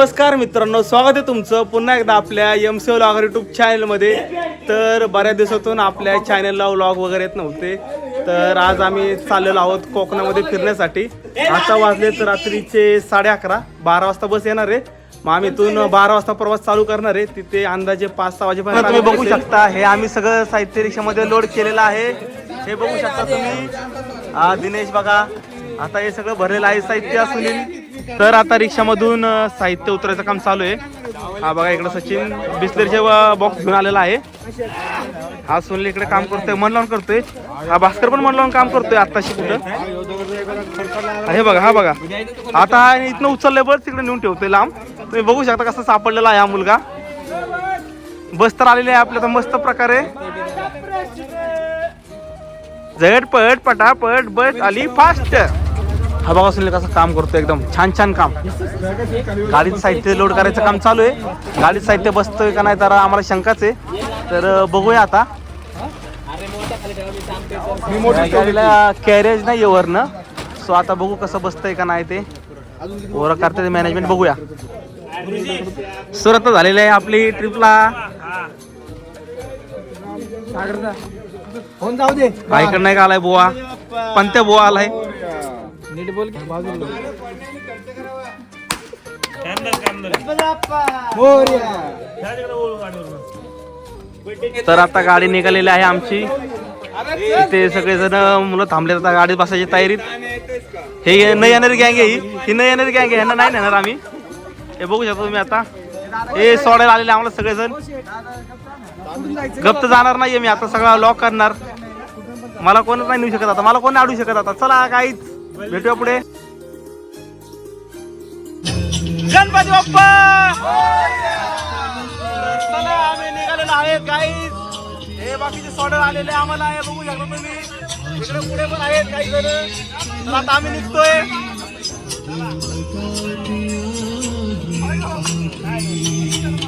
नमस्कार मित्रांनो, स्वागत आहे तुमचं पुन्हा एकदा आपल्या एमसी व्लॉगर यूट्यूब चॅनलमध्ये. तर बऱ्याच दिवसातून आपल्या चॅनलला व्लॉग वगैरे येत नव्हते. तर आज आम्ही चाललेलो आहोत कोकणामध्ये फिरण्यासाठी. आता वाजले तर रात्रीचे 11:30, 12 वाजता बस येणार आहे. मग आम्ही इथून 12 वाजता प्रवास चालू करणार आहे. तिथे अंदाजे 5-6 वाजेपर्यंत तुम्ही बघू शकता. हे आम्ही सगळं साहित्य रिक्षामध्ये लोड केलेलं आहे. हे बघू शकता तुम्ही. दिनेश बघा, आता हे सगळं भरलेलं आहे साहित्य. सुनील तर आता रिक्षामधून साहित्य उतरायचं काम चालू आहे. हा बघा, इकडे सचिन बिस्लरीचे बॉक्स घेऊन आलेला आहे. हा सुनील इकडे काम करतोय, मन लावून करतोय. हा भास्कर पण मन लावून काम करतोय आत्ताशी कुठं. हे बघा, हा बघा, आता इथनं उचललंय बस तिकडे नेऊन ठेवतोय लांब. तुम्ही बघू शकता कसं सापडलेला आहे हा मुलगा. बस तर आलेली आहे आपल्या तर मस्त प्रकारे. झटपट पटापट बस आली फास्ट. हा बघा सुनील कसं काम करतोय, एकदम छान छान काम. गाडीचं साहित्य लोड करायचं काम चालू आहे. गाडीचं साहित्य बसतोय का नाही तर आम्हाला शंकाच आहे. तर बघूया आता. गाडीला कॅरेज नाही आहे वरनं, सो आता बघू कसं बसतंय का नाही ते. वर करते मॅनेजमेंट बघूया. सुरुवात झालेली आहे आपली ट्रिपला. जाऊ दे, बाईकडे नाही का आलाय बुवा, पंत्या बुवा आलाय. नीट बोल. तर आता गाडी निघालेली आहे आमची. इथे सगळेजण मुलं थांबले, आता गाडीत बसायची तयारीत. हे न येणारी गँग आहे, ही न येणारी गँग आहे, ह्यांना नाही नेणार आम्ही. हे बघू शकता तुम्ही. आता हे सोडायला आलेले आम्हाला सगळेजण. गप्प जाणार नाहीये मी, आता सगळा लॉक करणार. मला कोणच नाही नेऊ शकत आता, मला कोण अडू शकत आता. चला काहीच भेटूया पुढे. गणपती बाप्पा, चला आम्ही निघालेलो आहे काहीच. हे बाकीचे सोडायला आलेले आम्हाला आहे, बघू शकता तुम्ही. इकडे पुढे पण आहेत काही जण. तर आता आम्ही निघतोय.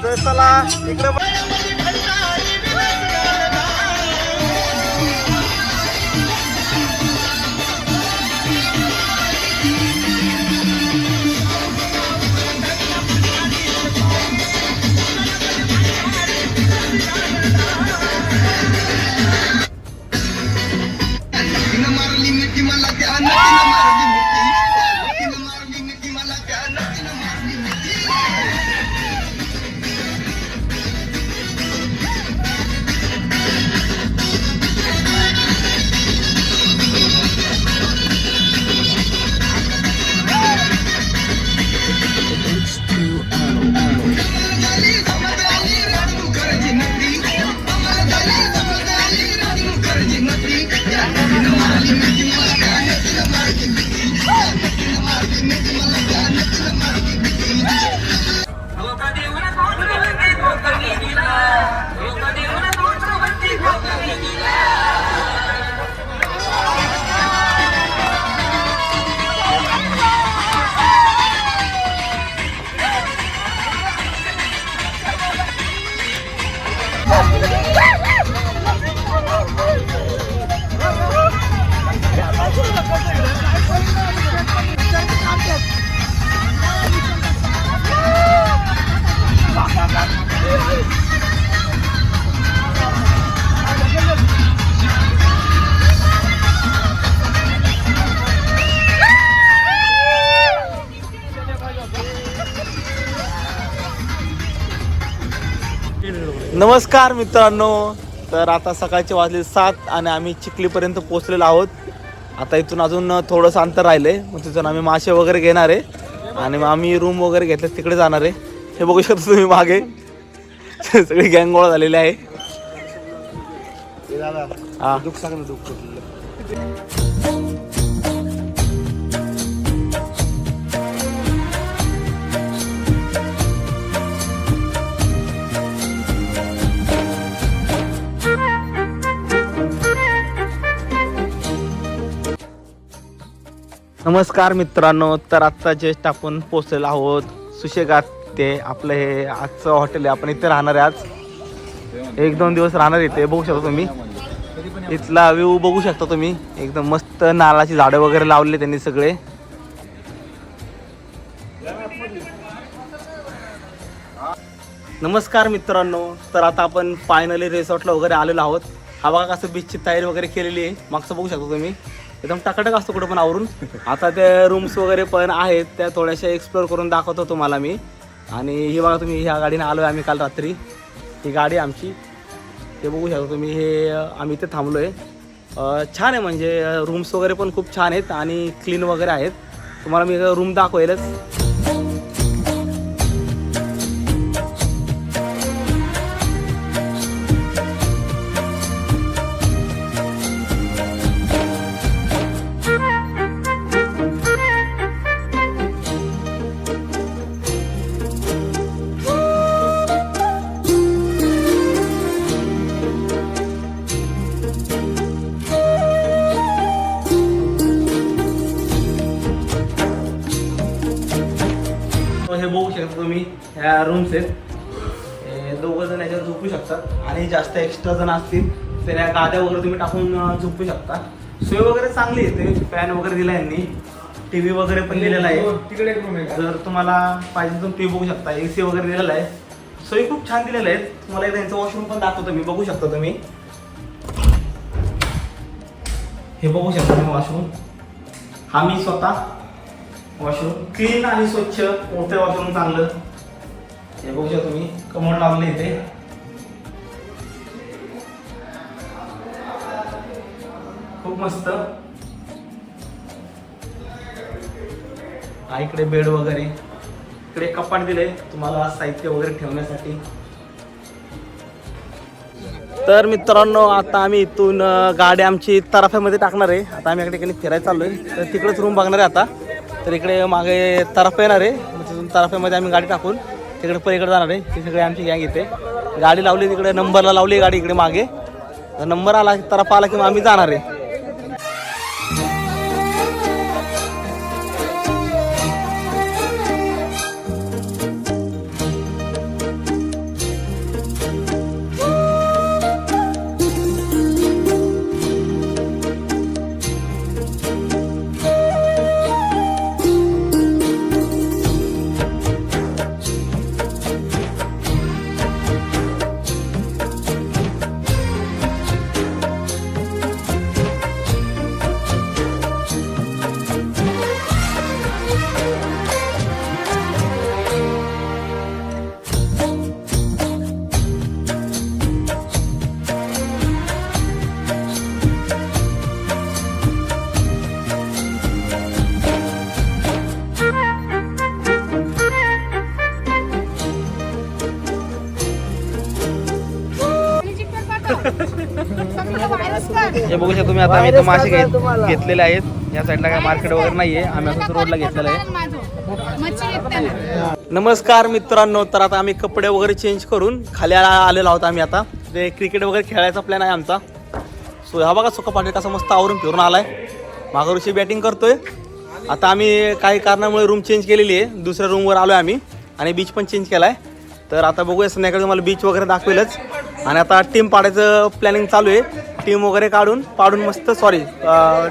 तर चला इकडे. नमस्कार मित्रांनो, तर आता सकाळचे वाजले 7 आणि आम्ही चिखलीपर्यंत पोहोचलेलो आहोत. आता इथून अजून थोडंसं अंतर राहिलंय, मग तिथून आम्ही मासे वगैरे घेणार आहे आणि मग आम्ही रूम वगैरे घेतले तिकडे जाणार आहे. हे बघू शकता तुम्ही मागे सगळी गँग गोळा झालेली आहे. हा दुःख सांग, दुःख. नमस्कार मित्रांनो, तर आत्ता जस्ट आपण पोहोचलेलो आहोत सुशेगात. ते आपलं हे आजचं हॉटेल आहे. आपण इथे राहणार आहे आज. 1-2 दिवस राहणार इथे. बघू शकता तुम्ही इथला व्ह्यू बघू शकता तुम्ही. एकदम मस्त नारळाची झाडं वगैरे लावले त्यांनी सगळे. नमस्कार मित्रांनो, तर आता आपण फायनली रिसॉर्टला वगैरे आलेलो आहोत. हा बघा कसं बीचची तयारी वगैरे केलेली आहे. मागचं बघू शकता तुम्ही, एकदम टकाटक असतो कुठं पण आवरून. आता त्या रूम्स वगैरे पण आहेत, त्या थोड्याशा एक्सप्लोअर करून दाखवतो तुम्हाला मी. आणि ही बघा तुम्ही, ह्या गाडीने आलो आहे आम्ही काल रात्री. ही गाडी आमची, ते बघू शकता तुम्ही. हे आम्ही इथे थांबलो आहे. छान आहे, म्हणजे रूम्स वगैरे पण खूप छान आहेत आणि क्लीन वगैरे आहेत. तुम्हाला मी रूम दाखवेलच. हे बघू शकता तुम्ही, ह्या रूम्स आहेत. हे दोघं जण याच्यावर झोपू शकतात आणि जास्त एक्स्ट्रा जण असतील तर या गाद्या वगैरे तुम्ही टाकून झोपू शकता. सोय वगैरे चांगली आहे. ते फॅन वगैरे दिला यांनी, टीव्ही वगैरे पण दिलेला आहे. तिकडे एक रूम आहे. जर तुम्हाला पाहिजे तर टीव्ही बघू शकता. AC वगैरे दिलेला आहे. सोयी खूप छान दिलेल्या आहेत. तुम्हाला एकदा यांचं वॉशरूम पण दाखवतो मी. बघू शकता तुम्ही, हे बघू शकता तुम्ही वॉशरूम. हा मी स्वतः वॉशरूम क्लीन आणि स्वच्छ, मोठे वॉशरूम चांगलं. हे बघू शकता तुम्ही, कमोड लावले इथे. खूप मस्त. हा इकडे बेड वगैरे, इकडे कपाट दिले तुम्हाला साहित्य वगैरे ठेवण्यासाठी. तर मित्रांनो, आता आम्ही इथून गाडी आमची तराफ्यामध्ये टाकणार आहे. आता आम्ही इकडे काही फिरायला चाललोय, तर तिकडेच रूम बघणार आहे आता. तर इकडे मागे तराफा येणार आहे, तिथून तराफ्यामध्ये आम्ही गाडी टाकून तिकडे पलीकडे जाणार आहे. ती सगळी आमची गँग इथे गाडी लावली, तिकडे नंबरला लावली गाडी इकडे मागे. नंबर आला, तराफा आला की मग आम्ही जाणार आहे. हे बघू शकता तुम्ही, आता आम्ही इथं मासे घेतलेले आहेत. या साईडला काय मार्केट वगैरे नाहीये, आम्ही असंच रोडला घेतलेलं आहे. नमस्कार मित्रांनो, तर आता आम्ही कपडे वगैरे चेंज करून खाली आलेलो आहोत. आम्ही आता ते क्रिकेट वगैरे खेळायचा प्लॅन आहे आमचा. सो हा बघा सुका पाटील कसा मस्त आवरून फिरून आलाय. मागं ऋषी बॅटिंग करतोय. आता आम्ही काही कारणामुळे रूम चेंज केलेली आहे, दुसऱ्या रूमवर आलोय आम्ही आणि बीच पण चेंज केलाय. तर आता बघूया संध्याकाळी तुम्हाला बीच वगैरे दाखवेलच. आणि आता टीम पाडायचं प्लॅनिंग चालू आहे. टीम वगैरे पाडून मस्त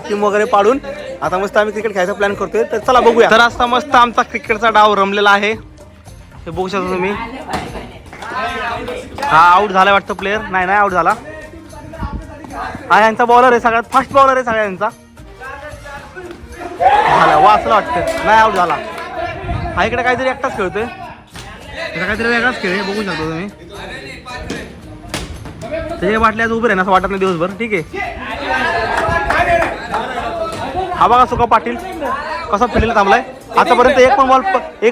टीम वगैरे पाडून आता मस्त आम्ही क्रिकेट खेळायचा प्लॅन करतोय. तर चला बघूया. तर आता मस्त आमचा क्रिकेटचा डाव रमलेला आहे. हे बघू शकता तुम्ही. हा आऊट झाला वाटतं प्लेअर. नाही आऊट झाला. हा यांचा बॉलर आहे, सगळ्यात फास्ट बॉलर आहे सगळ्यांचा. झाला वाचला वाटतं. नाही आऊट झाला. हा इकडे काहीतरी एकटाच खेळतोय. काहीतरी वेगळाच खेळ आहे. बघू शकता तुम्ही. त्याच्या बाटल्या उभे आहे ना असं वाटत नाही दिवसभर. ठीक आहे. हा बघा सुका पाटील कसा फिल्डला थांबलाय. आतापर्यंत एक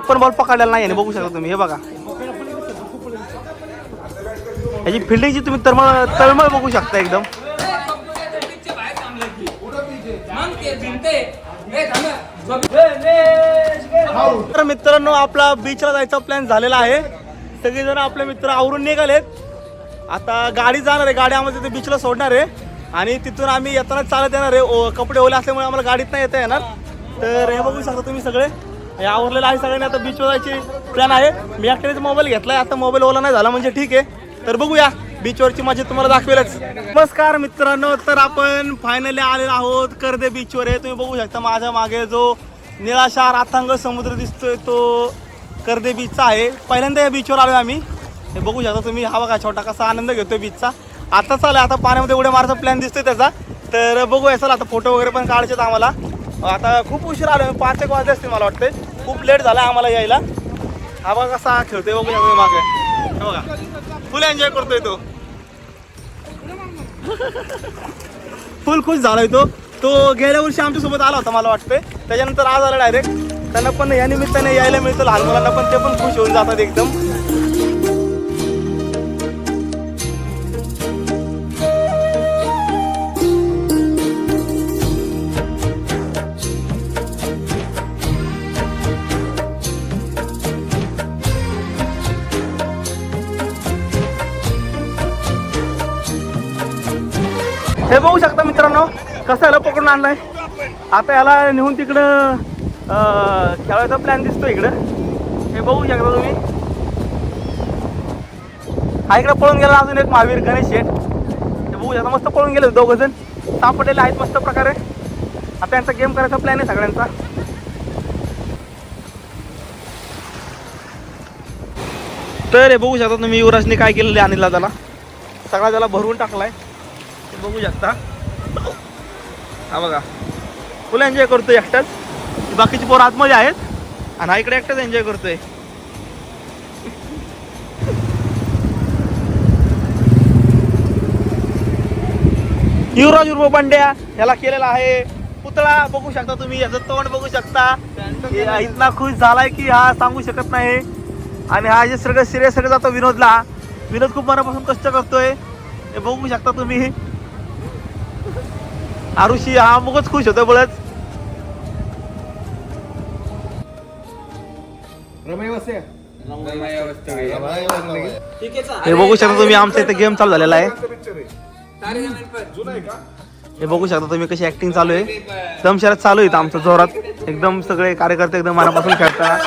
पण बॉल पकडलेला नाही. बघू शकता तुम्ही. हे बघा याची फिल्डिंगची तुम्ही तळमळ बघू शकता एकदम. तर मित्रांनो, आपला बीचला जायचा प्लॅन झालेला आहे. सगळेजण आपले मित्र आवरून निघालेत. आता गाडी जाणार आहे, गाडी आम्हाला तिथे बीचला सोडणार आहे आणि तिथून आम्ही येताना चालत येणार आहे. कपडे ओले असल्यामुळे आम्हाला गाडीत नाही येता येणार. तर हे बघू शकता तुम्ही सगळे आवरलेलं आहे. सगळ्यांनी आता बीचवर जायची प्लॅन आहे. मी एकट्यानेच मोबाईल घेतलाय. आता मोबाईल ओला नाही झाला म्हणजे ठीक आहे. तर बघूया बीचवरची मजा तुम्हाला दाखवेलच. नमस्कार मित्रांनो, तर आपण फायनली आलेलो आहोत कर्दे बीचवर आहे. तुम्ही बघू शकता माझ्या मागे जो निळाशार अथांग समुद्र दिसतोय तो कर्दे बीचचा आहे. पहिल्यांदा या बीचवर आलो आम्ही. हे बघू शकता तुम्ही, हा बघा छोटा कसा आनंद घेतोय बीचचा. आता चालू आता पाण्यामध्ये उड्या मारायचा प्लॅन दिसतोय त्याचा. तर बघूया चला, आता फोटो वगैरे पण काढायचे आहेत आम्हाला. आता खूप उशीर आलो, 5 एक वाजले असतील मला वाटते. खूप लेट झाला आम्हाला यायला. हा बघा कसा खेळतोय बघू शकतो मागे. हे बघा फुल एन्जॉय करतोय तो. फुल खुश झालाय तो. तो गेल्या वर्षी आमच्यासोबत आला होता मला वाटतंय. त्याच्यानंतर आज आला डायरेक्ट. त्यांना पण या निमित्ताने यायला मिळतं, लहान मुलांना पण, ते पण खुश होऊन जातात एकदम. हे बघू शकता मित्रांनो, कसं याला पकडून आणलाय. आता याला नेऊन तिकडं खेळायचा प्लॅन दिसतो इकडं. हे बघू शकता तुम्ही. हा इकडे पळून गेला अजून एक महावीर गणेश शेठ. हे बघू शकता मस्त पळून गेले 2 जण सापडलेले आहेत मस्त प्रकारे. आता यांचा गेम करायचा प्लॅन आहे सगळ्यांचा. तर हे बघू शकता तुम्ही, युवराजने काय केलेलं आहे अनिलला, त्याला सगळा त्याला भरवून टाकलाय. बघू शकता, हा बघा फुल एन्जॉय करतोय एकटाच. बाकीची पोरं आतमध्ये आहेत आणि हा इकडे एकटाच एन्जॉय करतोय. युवराज उर्फ बंड्या याला केलेला आहे पुतळा. बघू शकता तुम्ही, याचं तोंड बघू शकता. इतना खुश झालाय की हा सांगू शकत नाही. आणि हा जे सगळं सिरियस सगळं जातो विनोदला. विनोद खूप मनापासून कष्ट करतोय, हे बघू शकता तुम्ही. आरुषी हा मुगच खुश होतोय बळच. हे बघू शकता तुम्ही, आमच्या इथे गेम चालू झालेला आहे. हे बघू शकता तुम्ही कशी ऍक्टिंग चालू आहे. दमशरात चालू आहे आमचं जोरात एकदम. सगळे कार्यकर्ते एकदम मनापासून खेळतात.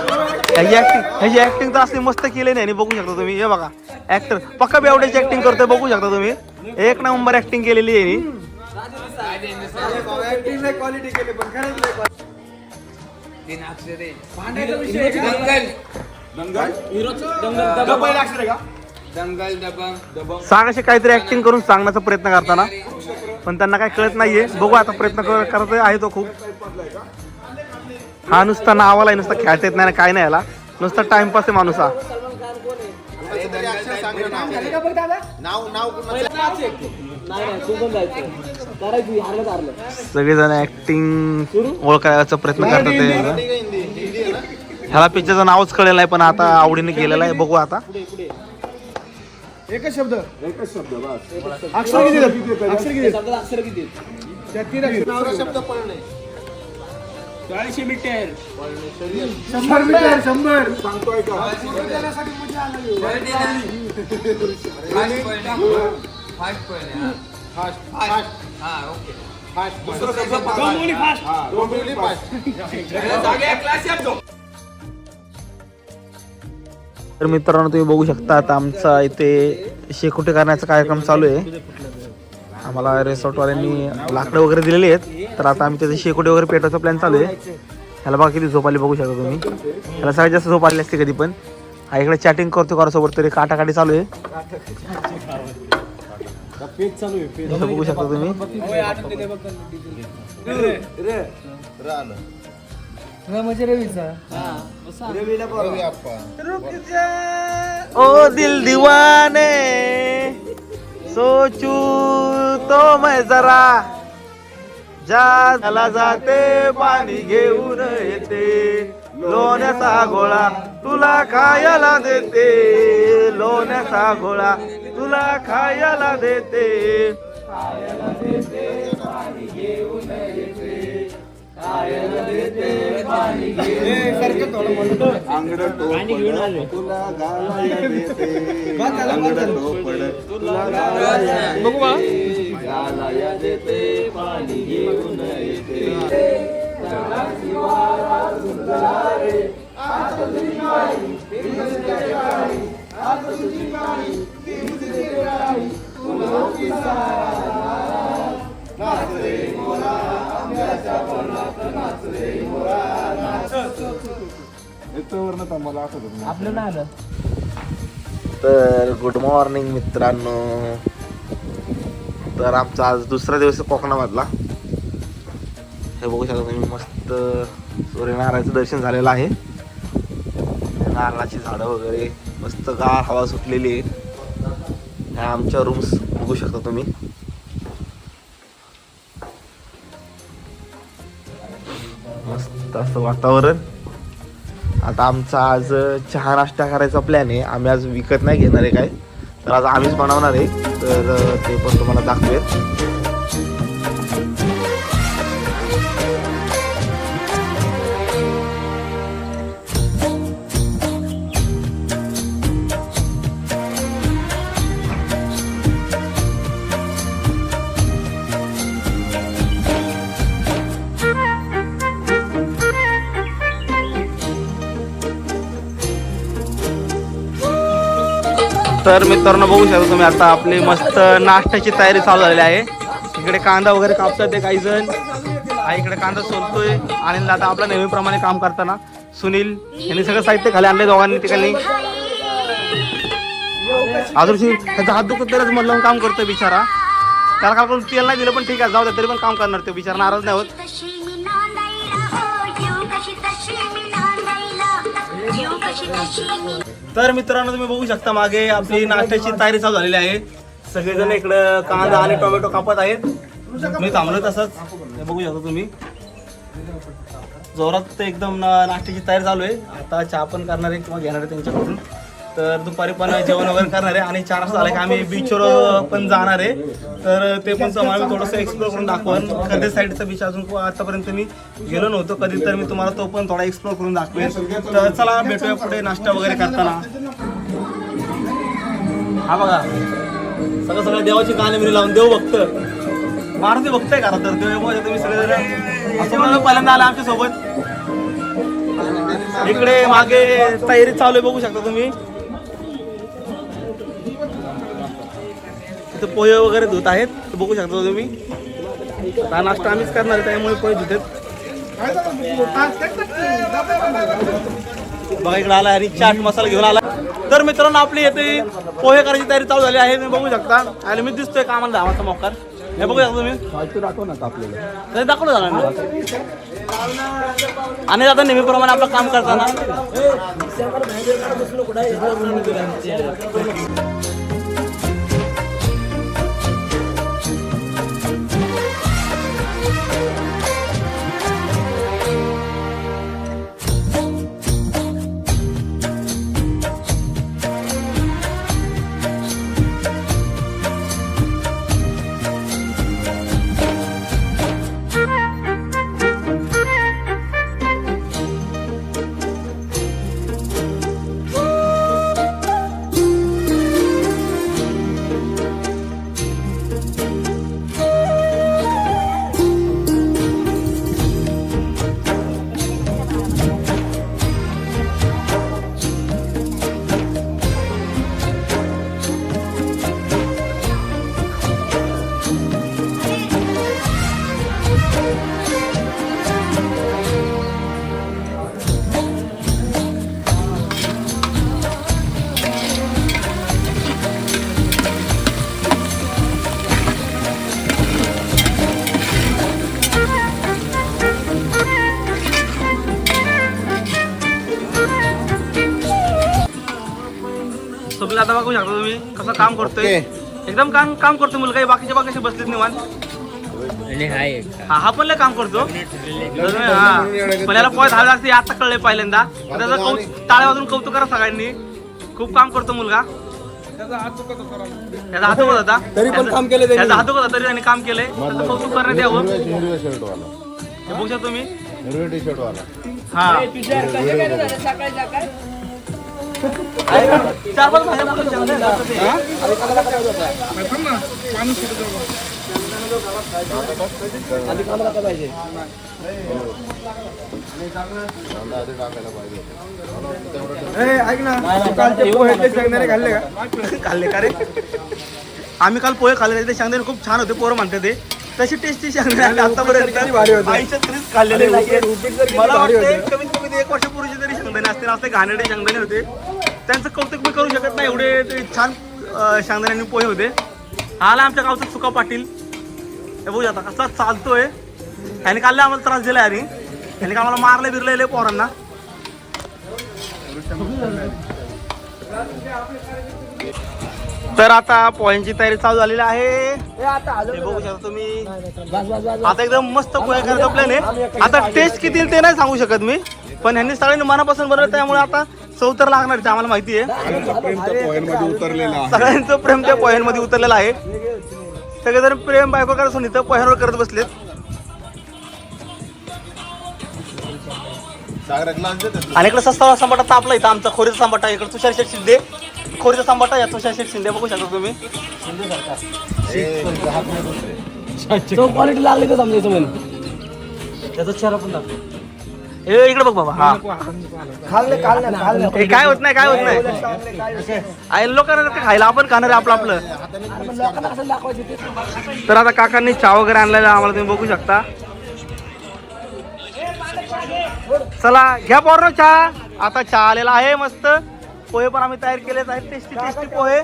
ह्याची ऍक्टिंग तर असली मस्त केली नाही. बघू शकता तुम्ही, हे बघा ऍक्टर पक्का बेवड्याची ऍक्टिंग करतोय. बघू शकता तुम्ही, 1 नंबर ऍक्टिंग केलेली आहे. सांगायचे काहीतरी ऍक्टिंग करून सांगण्याचा प्रयत्न करताना, पण त्यांना काही कळत नाहीये. बघू आता प्रयत्न करत आहे तो खूप. हा नुसता नावाला आहे, नुसता खेळता येत नाही काय नाही याला, नुसता टाइमपास आहे माणूस हा. सगळेजण ऍक्टिंग ओळखायचा प्रयत्न करतात. ह्याला पिक्चरचं नावच कळलेलं आहे, पण आता आवडीने केलेलं आहे. बघू आता. एकच शब्द बस. अक्षर किती? 33 शब्द पळणे. 40 मीटर. 100 मीटर. 100 सांगतोय का? तर मित्रांनो तुम्ही बघू शकता, आता आमचा इथे शेकोटी करण्याचा कार्यक्रम चालू आहे. आम्हाला रिसॉर्टवाल्यांनी लाकडं वगैरे दिलेली आहेत. तर आता आम्ही त्याचे शेकोटी वगैरे पेटवायचा प्लॅन चालू आहे. ह्याला बघा किती झोप आली बघू शकता तुम्ही. ह्याला सगळ्यात जास्त झोप आली असते कधी पण. हा इकडे चॅटिंग करतो कोणासोबत तरी, काटाकाटी चालू आहे. बघू शकता तुम्ही. ओ दिल दीवाने सोचू तो मैं जरा, ज्याला जाते पाणी घेऊन येते, लोण्याचा गोळा तुला खायला देते, लोण्याचा गोळा तुला खायला देते. पाणी घेऊन येते, खायला देते, पाणी अंगड तुला घालायला देते, अंगड तुला घालायला देते, पाणी घेऊन येते. आपलं ना आलं. तर गुड मॉर्निंग मित्रांनो. तर आमचा आज दुसरा दिवस आहे कोकणामधला. हे बघू शकता तुम्ही, मस्त सूर्यनारायणाचं दर्शन झालेलं आहे. नारळाची झाडं वगैरे, मस्त गार हवा सुटलेली आहे. ह्या आमच्या रूम्स बघू शकता तुम्ही. मस्त असं वातावरण. आता आमचा आज चहा नाश्ता करायचा प्लॅन आहे. आम्ही आज विकत नाही घेणार आहे काय, तर आज आम्हीच बनवणार आहे. तर ते पण तुम्हाला दाखवेल. तर मित्रांनो बघू शकता तुम्ही, आता आपली मस्त नाश्त्याची तयारी चालू झालेली आहे. इकडे कांदा वगैरे कापतात ते काही जण, इकडे कांदा सोलतोय. आणि आता आपल्या नेहमीप्रमाणे काम करताना सुनील यांनी सगळं साहित्य खाली आणले दोघांनी ठिकाणी. अजून त्याचा हात दुखत त्यालाच म्हणलं काम करतोय बिचारा. त्याला काल करून तेल नाही दिलं पण ठीक आहे, जाऊ द्या, तरी पण काम करणार ते बिचारा, नाराज नाही होत. तर मित्रांनो तुम्ही बघू शकता मागे आपली नाश्त्याची तयारी चालू झालेली आहे. सगळेजण इकडं कांदा आणि टोमॅटो कापत आहेत. मी थांबलो तसंच, हे बघू शकता तुम्ही. जोरात एकदम नाश्त्याची तयारी चालू आहे. आता चहा पण करणार आहे किंवा घेणार आहे त्यांच्याकडून. तर दुपारी पण जेवण वगैरे करणार आहे. आणि 4 वाजता झालं की आम्ही बीचवर पण जाणार आहे. तर ते पण आम्ही थोडंसं एक्सप्लोर करून दाखवेन. कधी साईडचा बीच अजून आतापर्यंत मी गेलो नव्हतो कधी, तर मी तुम्हाला तो पण थोडा एक्सप्लोर करून दाखवेन. तर चला भेटूया पुढे नाश्ता वगैरे करताना. हा बघा सगळं देवाची गाणी लावून देव भक्त मारुती भक्त आहे. खरं तर देव तुम्ही सगळे असं पहिल्यांदा आला आमच्या सोबत. इकडे मागे तयारी चालू आहे बघू शकता तुम्ही. पोहे वगैरे धुत आहेत बघू शकता तुम्ही. हा नाश्ता आम्हीच करणार आहे त्यामुळे पोहे धुतात. बघा इकडे आला आणि चाट मसाला घेऊन आला. तर मित्रांनो आपली येथे पोहे करायची तयारी चालू झाली आहे, तुम्ही बघू शकता. आणि मी दिसतोय कामाला धावाचा मोकार, हे बघू शकता तुम्ही. दाखव ना आपल्याला, दाखवलं झालं ना. आणि आता नेहमीप्रमाणे आपलं काम करताना आता बघू शकता तुम्ही कसं काम करतोय. एकदम काम करतो मुलगा. बाकीचे बाकीचे बसलेत निवांत. हा पण लय काम करतो. पण याला पोहे धावे लागते आता कळले पहिल्यांदा. त्याचं टाळ्या वाजून कौतुक करा सगळ्यांनी. खूप काम करतो मुलगा. त्याचा हात दुखत होता तरी पण काम केलं त्यांनी. त्याचा हात दुखत होता तरी त्यांनी काम केलंय. त्याचं कौतुक करण्यात यावं. हे बघू शकता तुम्ही. हा 4-5 भाज्या ऐक ना, कालचे पोहे ते शेंगदाणे खाल्ले का? खाल्ले का रे? आम्ही काल पोहे खाल्ले ते शेंगदाणे खूप छान होते. पोरं म्हणते ते तशी टेस्टी शेंगदाणे आतापर्यंत भारी होतं. आयुष्यात कधीच खाल्लेले नाही. उपीट जर किती मला भारी वाटतं होतं. कमीत कमी 1 वर्षापूर्वीचे तरी शेंगदाणे असतील, असते घाणेरडे शेंगदाणे होते. त्यांचं कौतुक मी करू शकत नाही, एवढे ते छान शेंगदाण्यांनी पोहे होते. आला आमच्या गावचा सुका पाटील, हे बघू आता कसा चालतोय. ह्याने कालला आम्हाला त्रास दिला आणि ह्याने का आम्हाला मारले बिरले पोरांना. तर आता पोह्यांची तयारी चालू झालेली आहे. हे बघू शकता तुम्ही. आता एकदम मस्त पोहे करायचा प्लॅन आहे. आता टेस्ट किती येईल ते नाही सांगू शकत मी, पण ह्यांनी सगळ्यांनी मनापासून बनवलं त्यामुळे आता चव तर लागणार आहे, आम्हाला माहिती आहे. सगळ्यांचं प्रेम त्या पोह्यांमध्ये उतरलेलं आहे. सगळेजण प्रेम बायको करायचं इथं पोह्यांवर करत बसलेत. आणि इकडे सस्ता संबाटा तापला इथं आमचा खोरीचा संबाटा. इकडे तुषार शेठ शिंदे खोरीचा संबाटा, या तुषार शेठ शिंदे बघू शकता तुम्ही. क्वालिटी लागली तर समजायचं म्हणे त्याचा चेहरा पण लागतो. हे इकडे बघ बाबा. हा खाल्लं. हे काय होत नाही, काय होत नाही. आहे लोकांना ते खायला, आपण खाणार आहे आपलं आपलं. तर आता काकांनी चहा वगैरे आणलेला आम्हाला तुम्ही बघू शकता. चला घ्या पोरं चहा. आता चहा आलेला आहे मस्त. पोहे पण आम्ही तयार केलेच आहेत, टेस्टी टेस्टी पोहे.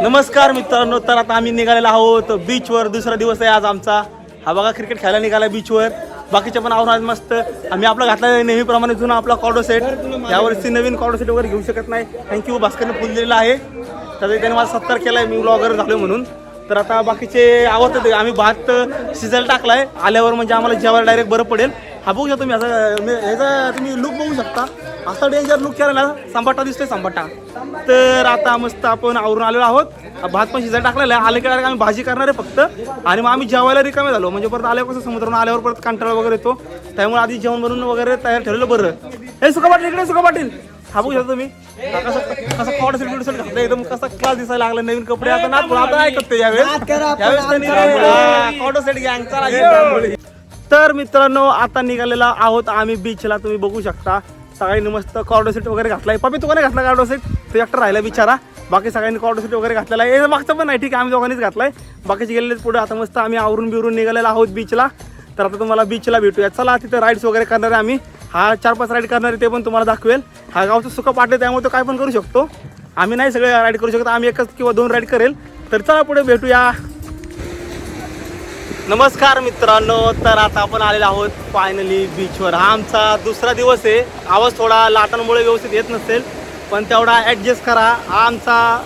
नमस्कार मित्रांनो, तर आता आम्ही निघालेलो आहोत बीचवर. दुसरा दिवस आहे आज आमचा. हा बघा क्रिकेट खेळायला निघाला बीचवर. बाकीचे पण आवरून आज मस्त. आम्ही आपला घातला नेहमीप्रमाणे जुना आपला कॉर्डो सेट. यावर्षी नवीन कॉर्डो सेट वगैरे घेऊ शकत नाही. थँक्यू भास्करने फुल दिलेला आहे. तर त्याने मला 70 केलाय मी ब्लॉगर झालो म्हणून. तर आता बाकीचे आवडतं. आम्ही भात शिजायला टाकलाय, आल्यावर म्हणजे आम्हाला जेवायला डायरेक्ट बरं पडेल. हा बघू शकता तुम्ही, असं ह्याचा तुम्ही लुक बघू शकता. असा डेंजर लुक केला ना, संबाटा दिसतोय संबाटा. तर आता मस्त आपण आवरून आलेलो आहोत. भात पण शिजायला टाकलेला आहे. आले की डायरेक्ट आम्ही भाजी करणार आहे फक्त. आणि मग आम्ही जेवायला रिकामे झालो, म्हणजे परत आल्यावर कसं समुद्रावरून आल्यावर परत कंटाळा वगैरे येतो. त्यामुळे आधी जेवण बनवून वगैरे तयार ठेवलेलं बरं. हे सुका पाटील इकडे, सुका पाटील हा बघू शकता तुम्ही. कसं कॉड सेट घातलं एकदम, कसा क्लास दिसायला लागला. नवीन कपडे आता ना आता ऐकत यावेळेस त्यांनी कॉड सेट गँग. तर मित्रांनो आता निघालेला आहोत आम्ही बीचला. तुम्ही बघू शकता सगळ्यांनी मस्त कॉर्डो सेट वगैरे घातलाय. पप्पी तू का नाही घातला कॉर्डो सेट? तो एकटा राहिला बिचारा. बाकी सगळ्यांनी कॉर्डो सेट वगैरे घातलेला आहे. हे मागचं पण नाही, ठीक आहे आम्ही दोघांनीच घातलाय. बाकीचे गेलेलेच पुढे. आता मस्त आम्ही आवरून बिरून निघालेला आहोत बीचला. तर आता तुम्हाला बीचला भेटूया. चला तिथे राईड्स वगैरे करणार आहे आम्ही. हा 4-5 राईड करणार आहे, ते पण तुम्हाला दाखवेल. हा गावचा सुका पाटे, त्यामुळे तो काय पण करू शकतो. आम्ही नाही सगळे राईड करू शकतो, आम्ही 1 किंवा 2 राईड करेल. तर चला पुढे भेटूया. नमस्कार मित्रांनो, तर आता आपण आलेलो आहोत फायनली बीचवर. हा आमचा दुसरा दिवस आहे. आवाज थोडा लाटांमुळे व्यवस्थित येत नसेल, पण तेवढा ॲडजस्ट करा. हा आमचा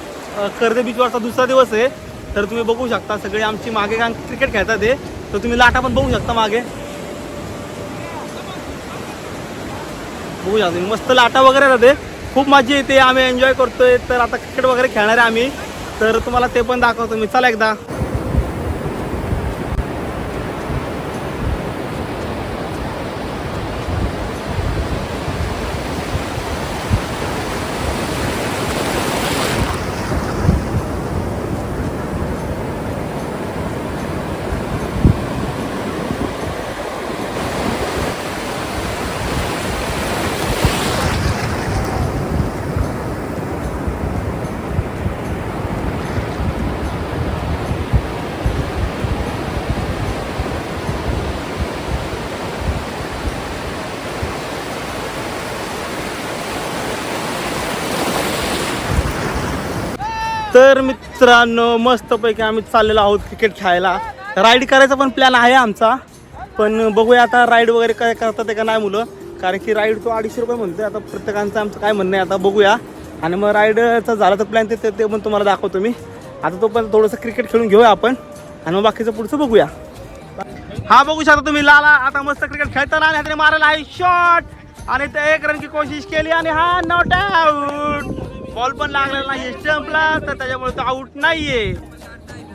कर्जे बीचवरचा दुसरा दिवस आहे. तर तुम्ही बघू शकता सगळे आमची मागे काय क्रिकेट खेळतात ते. तर तुम्ही लाटा पण बघू शकता मागे. बघू शकता तुम्ही, मस्त लाटा वगैरे राहते. खूप मजा येते, आम्ही एन्जॉय करतोय. तर आता क्रिकेट वगैरे खेळणार आहे आम्ही. तर तुम्हाला ते पण दाखवतो मी. चला एकदा. तर मित्रांनो मस्तपैकी आम्ही चाललेलो आहोत क्रिकेट खेळायला. राईड करायचा पण प्लॅन आहे आमचा, पण बघूया आता राईड वगैरे काय करतात ते का नाही मुलं. कारण की राईड तो 250 रुपये म्हणतोय. आता प्रत्येकांचं आमचं काय म्हणणं आहे, आता बघूया. आणि मग राईडचा झाला तर प्लॅन ते पण तुम्हाला दाखवतो मी. आता तो पण थोडंसं क्रिकेट खेळून घेऊया आपण, आणि मग बाकीचं पुढचं बघूया. हा बघू शकता तुम्ही, लाला आता मस्त क्रिकेट खेळताना आणि हाताने मारायला आहे शॉट. आणि ते 1 रन की कोशिश केली आणि हा नॉट आउट. बॉल पण लागलेला नाही स्टंपला, तर त्याच्यामुळे तो आऊट नाहीये.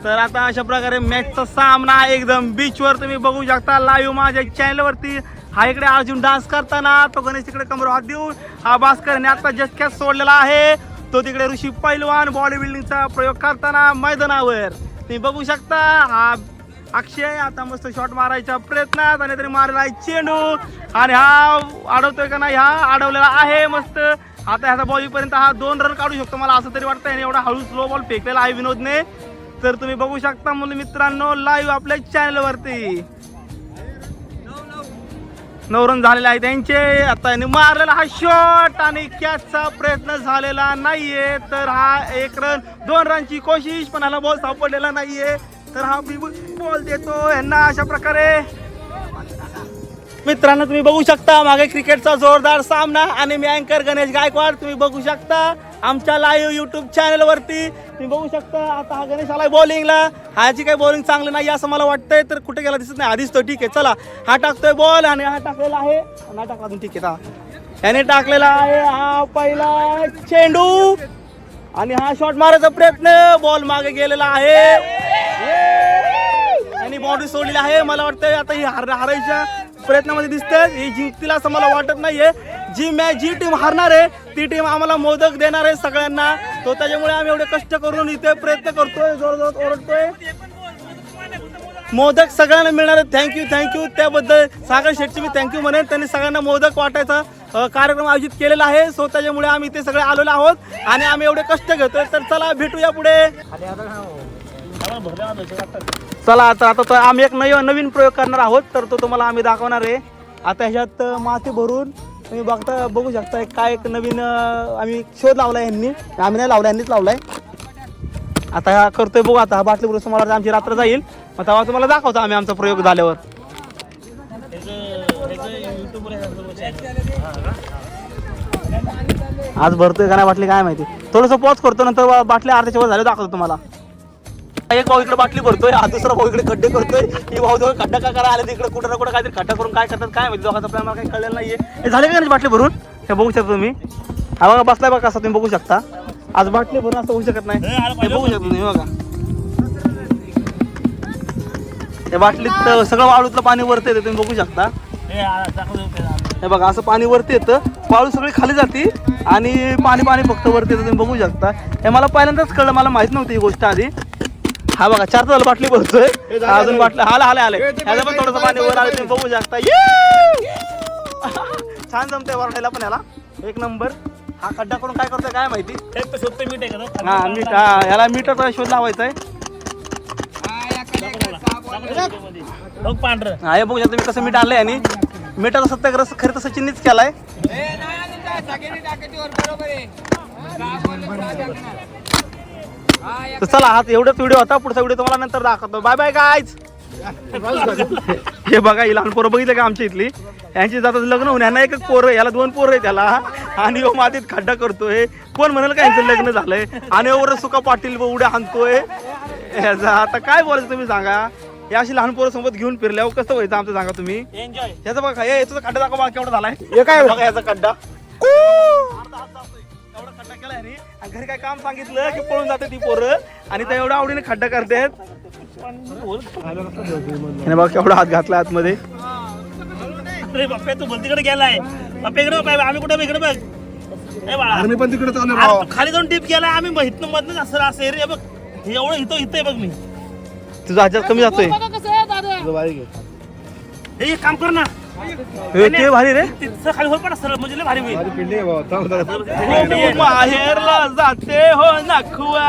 तर आता अशा प्रकारे मॅचचा सामना एकदम बीचवर तुम्ही बघू शकता लाईव्ह माझ्या चॅनलवरती. हा इकडे अर्जुन डान्स करताना, तो गणेश तिकडे कमर हात देऊन, हा भास्करने आता जस्ट कॅच सोडलेला आहे. तो तिकडे ऋषी पैलवान बॉडी बिल्डिंगचा प्रयोग करताना मैदानावर तुम्ही बघू शकता. हा अक्षय आता मस्त शॉट मारायच्या प्रयत्नात, आणि तरी मारला आहे चेंडू. आणि हा अडवतोय का नाही, हा अडवलेला आहे मस्त. आता ह्याचा बॉलीपर्यंत हा 2 रन काढू शकतो मला असं तरी वाटतं. आणि एवढा हळू स्लो बॉल फेकलेला आहे विनोदने. तर तुम्ही बघू शकता मुलं मित्रांनो लाईव्ह आपल्या चॅनल वरती 9 रन झालेले आहे त्यांचे. आता यांनी मारलेला हा शॉट आणि कॅचचा प्रयत्न झालेला नाहीये. तर हा 1 रन 2 रनची कोशिश पण ह्याला बॉल सापडलेला नाहीये. तर हा बॉल देतो यांना अशा प्रकारे. मित्रांनो तुम्ही बघू शकता मागे क्रिकेटचा जोरदार सामना आणि मी अँकर गणेश गायकवाड तुम्ही बघू शकता आमच्या लाईव्ह युट्यूब चॅनल वरती. तुम्ही बघू शकता आता हा गणेश आलाय बॉलिंगला. ह्याची काही बॉलिंग चांगली नाही असं मला वाटतंय. तर कुठे गेला दिसत नाही. आधीच तो ठीक आहे. चला हा टाकतोय बॉल आणि हा टाकलेला आहे. नाही टाकला अजून ठीक आहे. याने टाकलेला आहे हा पहिला चेंडू आणि हा शॉट मारायचा प्रयत्न. बॉल मागे गेलेला आहे आणि बाउंड्री सोडलेली आहे. मला वाटतं आता ही हारायच्या प्रयत्नामध्ये दिसते. ही जिंकतील असं मला वाटत नाहीये. जी टीम हारणार आहे ती टीम आम्हाला मोदक देणार आहे सगळ्यांना. तो त्याच्यामुळे आम्ही एवढे कष्ट करून इथे प्रयत्न करतोय जोरजोरात ओरडतोय. मोदक सगळ्यांना मिळणार आहे. थँक्यू त्याबद्दल सागर शेट्टी मी थँक्यू म्हणेन. त्यांनी सगळ्यांना मोदक वाटायचा कार्यक्रम आयोजित केलेला आहे. सो त्याच्यामुळे आम्ही इथे सगळे आलेलो आहोत आणि आम्ही एवढे कष्ट घेतोय. तर चला भेटूया पुढे. चला आता आम्ही एक नवीन प्रयोग करणार आहोत. तर तो तुम्हाला आम्ही दाखवणार आहे. आता ह्याच्यात माती भरून तुम्ही बघू शकता काय एक नवीन आम्ही शोध लावलाय. यांनी आम्ही नाही लावला यांनीच लावलाय. आता हा करतोय बघू. आता हा बाटली भरून तुम्हाला आमची रात्र जाईल. मग तेव्हा तुम्हाला दाखवतो आम्ही आमचा प्रयोग झाल्यावर. आज भरतोय का नाही बाटली काय माहिती. थोडंसं पॉज करतो नंतर बाटली अर्ध्याच्या वर झाले दाखवतो तुम्हाला. एक भाऊ इकडे बाटली भरतोय हा दुसरा भाऊ इकडे खड्डे करतोय. ही भाऊ दोघं खड्डा का करा आले तिकडे कुठं ना कुठं काहीतरी खड्डा करून काय करतात काय माहिती. दोघांचा प्लॅन मला काही कळलेलं नाहीये. हे झाले का बाटली भरून हे बघू शकता तुम्ही. हा बघा बसलाय बघा कसा तुम्ही बघू शकता. आज बाटली भरून असं होऊ शकत नाही. हे बघू शकता तुम्ही बघा. हे बाटलीत सगळं वाळूतलं पाणी वरती येतं तुम्ही बघू शकता. हे बघा असं पाणी वरती येतं. वाळू सगळी खाली जाते आणि पाणी फक्त वरती येतं तुम्ही बघू शकता. हे मला पहिल्यांदाच कळलं. मला माहित नव्हती ही गोष्ट आधी. हा बघा 4 झालं बाटली भरतोय. अजून बाटली आले ह्याला पण थोडंसं पाणी वर आलं तुम्ही बघू शकता. छान जमतंय वरडायला पण याला एक नंबर. हा खड्डा करून काय करतोय काय माहिती. हा मीठ याला मीठाचा शोध लावायचा आहे. हा हे बघू शकता मी कसं मीठ आणलंय आणि मीठाचा सत्याग्रह खरं तर सचिननीच केलाय. तर चला हा एवढाच व्हिडिओ होता. पुढचा व्हिडिओ तुम्हाला नंतर दाखवतो. Bye bye guys. हे बघा ही लहान पोरं बघितलं का आमच्या इथली. यांची जातात लग्न होऊन यांना एक पोरं याला 2 पोरं आहे त्याला. आणि हो मातीत खड्डा करतोय. कोण म्हणाल का यांचं लग्न झालंय. आणि एवढं सुका पाटील उड्या हाणतोय. आता काय बोलायचं तुम्ही सांगा. या अशी लहान पोरं सोबत घेऊन फिरल्यावर कसं व्हायचं आमचं सांगा तुम्ही. याचा बघा हे तुझा खड्डा दाखवा मला केवढा झालाय. हे काय बघा याचा खड्डा एवढा खड्डा केलाय आणि घरी काय काम सांगितलं की पळून जाते ती पोरं आणि त्या एवढ्या आवडीने खड्डा करतात. बघा केवढा हात घातला आतमध्ये. तू भलतीकडे गेलाय. आम्ही कुठे इकडे बघ. आम्ही पण तिकडे खाली जाऊन टीप गेलाय. आम्ही इथनं मधनं असं रे बघ. हे एवढं इथं बघ मी. तुझा हात कमी जातोय. हे काम कर ना. ते भारी रे. खाली होल पण असं म्हणजे भारी होईल. बाहेरला जाते हो नाखुआ.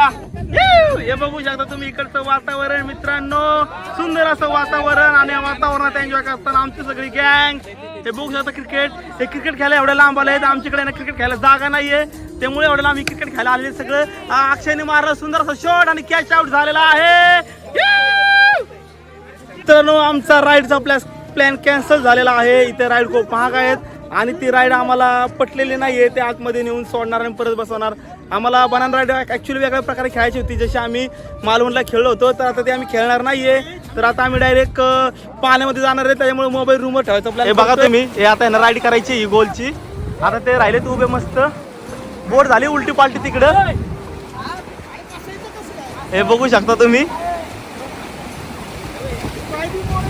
हे बघू शकता तुम्ही इकडचं वातावरण मित्रांनो. सुंदर असं वातावरण आणि या वातावरणात एन्जॉय करताना आमची सगळी गँग. हे बघू शकता क्रिकेट. हे क्रिकेट खेळायला एवढ्या लांब आले. आमच्याकडे ना क्रिकेट खेळायला जागा नाहीये. त्यामुळे एवढ्या आम्ही क्रिकेट खेळायला आलेले सगळं. अक्षयने मारला सुंदर असा शॉट आणि कॅच आउट झालेला आहे. मित्रांनो आमचा राईडचा प्लॅन कॅन्सल झालेला आहे. इथे राईड खूप महाग आहेत आणि ती राईड आम्हाला पटलेली नाहीये. ते आतमध्ये नेऊन सोडणार आणि परत बसवणार. आम्हाला बनाना राईड ॲक्च्युली वेगळ्या प्रकारे खेळायची होती. जशी आम्ही मालवणला खेळलो होतो. तर आता ते आम्ही खेळणार नाहीये. तर आता आम्ही डायरेक्ट पाण्यामध्ये जाणार आहे. त्याच्यामुळे मोबाईल रूमवर ठेवायचा प्लॅन. हे बघा तुम्ही हे आता यांना राईड करायची ही गोलची. आता ते राहिले तू उभे मस्त. बोट झाली उलटी पालटी तिकडं. हे बघू शकता तुम्ही.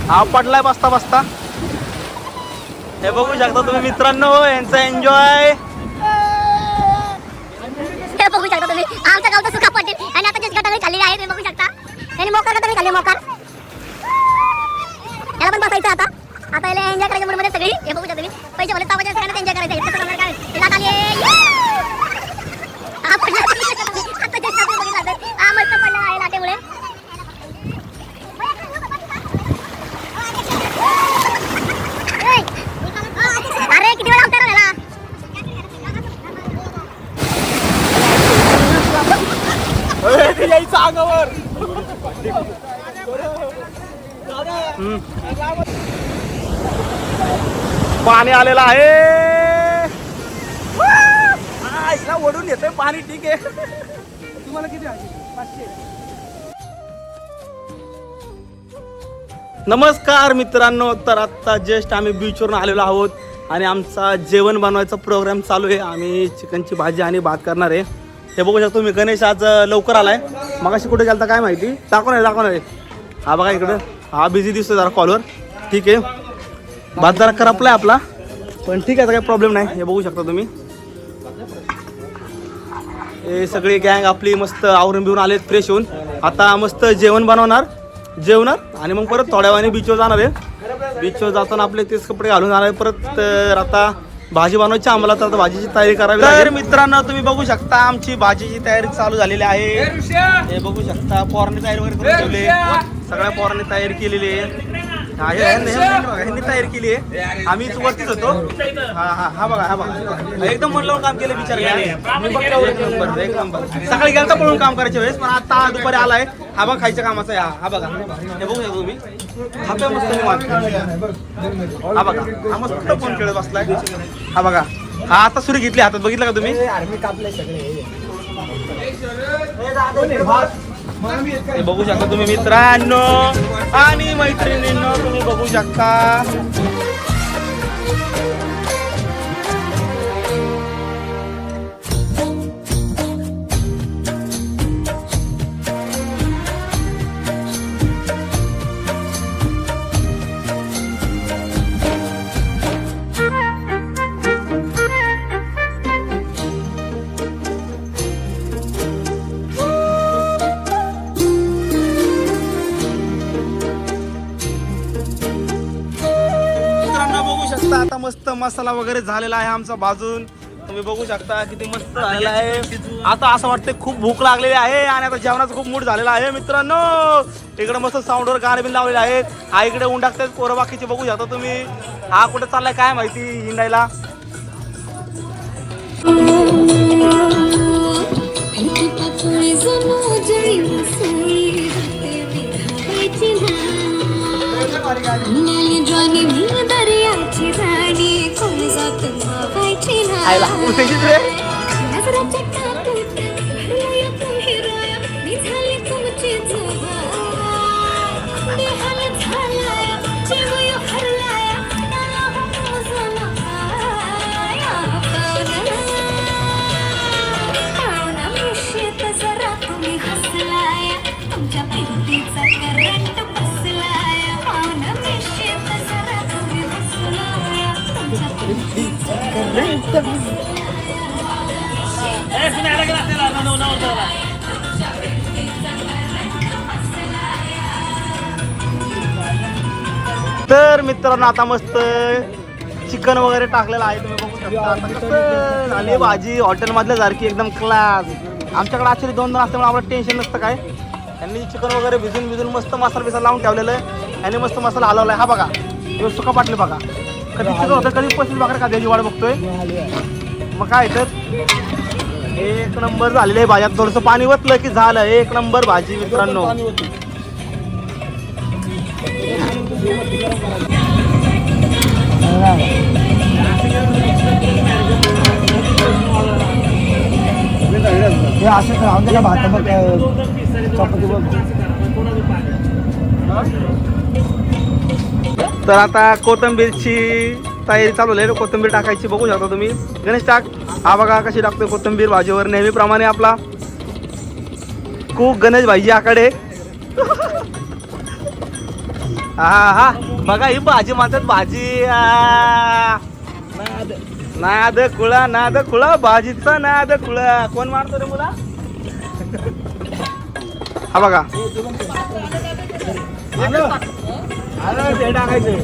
हा पडलाय बसता बसता. हे बघू शकता तुम्ही मित्रांनो यांचा एन्जॉय. हे बघू शकता तुम्ही आमच्या गावचा सुका पाटील आणि आता जे गटाने खाल्लेली आहे तुम्ही बघू शकता. आणि मोकार गटाने खाल्ले मोकार. याला पण बसायचं आता. आता याला एन्जॉय करायच्या मूडमध्ये सगळी. हे बघू शकता तुम्ही पैसे भरले तावाच्या सगळ्यांना एन्जॉय करायचं. कसं करणार काय लाट आली. आता जे बघितलं तर हा मस्त पडलेला आहे लाटेमुळे. अंगावर. पाणी आलेलं आहे. आईला ओढून येतंय पाणी. ठीक आहे. तुम्हाला किती आहे? 500. नमस्कार मित्रांनो. तर आत्ता जस्ट आम्ही बीचवरून आलेलो आहोत आणि आमचा जेवण बनवायचा प्रोग्राम चालू आहे. आम्ही चिकनची भाजी आणि भात करणार आहे. हे बघू शकतो मी. गणेश आज लवकर आलाय. मगाशी कुठे गेलता काय माहिती. दाखवणार आहे. हा बघा इकडं. हा बिझी दिसतो जरा कॉलवर. ठीक आहे. भात जरा करपलाय आपला, पण ठीक आहे, काही प्रॉब्लेम नाही. हे बघू शकता तुम्ही. हे सगळी गँग आपली मस्त आवरून बिवरून आलेत फ्रेश होऊन. आता मस्त जेवण बनवणार, जेवणार आणि मग परत थोड्या वेळाने बीचवर जाणार आहे. बीचवर जाताना आपले तेच कपडे घालून जाणार आहे परत. तर आता भाजी बनवायची आम्हाला. तर आता भाजीची तयारी करावी. तर मित्रांनो तुम्ही बघू शकता आमची भाजीची तयारी चालू झालेली आहे. हे बघू शकता पोरांनी तयारी वगैरे करून ठेवली. सगळ्या पोरांनी तयारी केलेली आहे. ह्यांनी तयारी केली आहे. आम्ही वरतीच होतो. हा बघा एकदम मन लावून काम केलं. विचार एक नंबर. सकाळी गेलता पळून काम करायच्या वेळेस, पण आता दुपारी आलाय. हा बघा खायच्या कामाचा आहे. हा बघा. हे बघू शकतो तुम्ही. हा मस्त निवांत. हा बघा. हा मस्त फोन खेळत बसलाय. हा बघा. हा आता सुरी घेतली हातात. बघितलं का तुम्ही. हे बघू शकता तुम्ही मित्रांनो आणि मैत्रिणींनो. तुम्ही बघू शकता. आता मस्त मसाला वगैरे झालेला आहे आमचा भाजून. तुम्ही बघू शकता किती मस्त झालेला आहे. आता असं वाटतंय खूप भूक लागलेली आहे आणि आता जेवणाचा खूप मूड झालेला आहे मित्रांनो. इकडे मस्त साऊंडवर गाणे बिन लावलेले आहेत. हा इकडे उंडाकतात पोरं बाकीचे बघू शकता तुम्ही. हा कुठे चाललाय काय माहिती हिंडायला. तर मित्रांनो आता मस्त चिकन वगैरे टाकलेलं आहे. तुम्ही बघू शकता. कसं झाली भाजी हॉटेल मधल्या सारखी एकदम क्लास. आमच्याकडे ऍक्च्युली 2 असल्यामुळे आम्हाला टेन्शन नसतं काय. यांनी चिकन वगैरे भिजून मस्त मसाला बिसाला लावून ठेवलेलं आहे. यांनी मस्त मसाला हलवलाय. हा बघा सुका पाटले बघा. कधी चिकन होतं कधी 35 भाकरी का द्यायची वाट बघतोय. मग काय तर एक नंबर झालेलं आहे भाज्यात. थोडंसं पाणी ओतलं की झालं एक नंबर भाजी मित्रांनो. तर आता कोथिंबीरची तयारी चालू आहे. कोथिंबीर टाकायची बघू शकता तुम्ही. गणेश टाक. हा बघा कशी टाकतोय कोथिंबीर भाजीवर. नेहमीप्रमाणे आपला कुक गणेश भाईजी आकडे. हा बघा ही भाजी म्हणतात. भाजी नाद खुळा भाजीचा नाद खुळा. कोण मारतो रे मुला. हा बघा टाकायचं.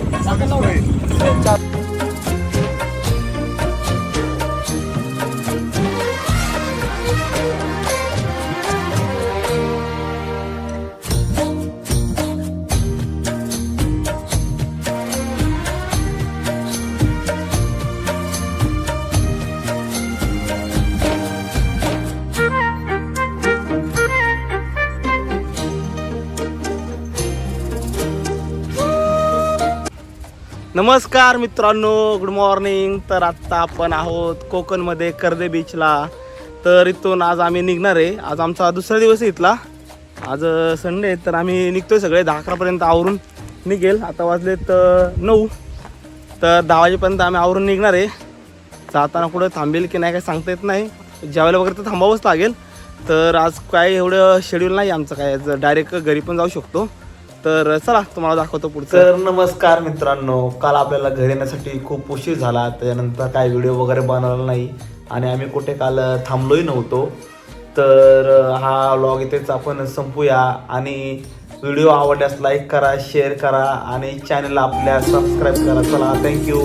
नमस्कार मित्रांनो, गुड मॉर्निंग. तर आत्ता आपण आहोत कोकणमध्ये कर्दे बीचला. तर इथून आज आम्ही निघणार आहे. आज आमचा दुसरा दिवस आहे इथला. आज संडे आहे, तर आम्ही निघतोय सगळे 10-11पर्यंत आवरून निघेल. आता वाजलेत 9, तर 10 वाजेपर्यंत आम्ही आवरून निघणार आहे. जाताना कुठं थांबेल की नाही काय सांगता येत नाही. जेवायला वगैरे तर थांबावंच लागेल. तर आज काय एवढं शेड्यूल नाही आमचं काय, डायरेक्ट घरी पण जाऊ शकतो. तर चला तुम्हाला दाखवतो पुढचं. तर नमस्कार मित्रांनो, काल आपल्याला घरी येण्यासाठी खूप उशीर झाला. त्याच्यानंतर काय व्हिडिओ वगैरे बनवला नाही आणि आम्ही कुठे काल थांबलोही नव्हतो. तर हा व्लॉग इथेच आपण संपूया. आणि व्हिडिओ आवडल्यास लाईक करा, शेअर करा आणि चॅनलला आपल्या सबस्क्राईब करा. चला, थँक्यू.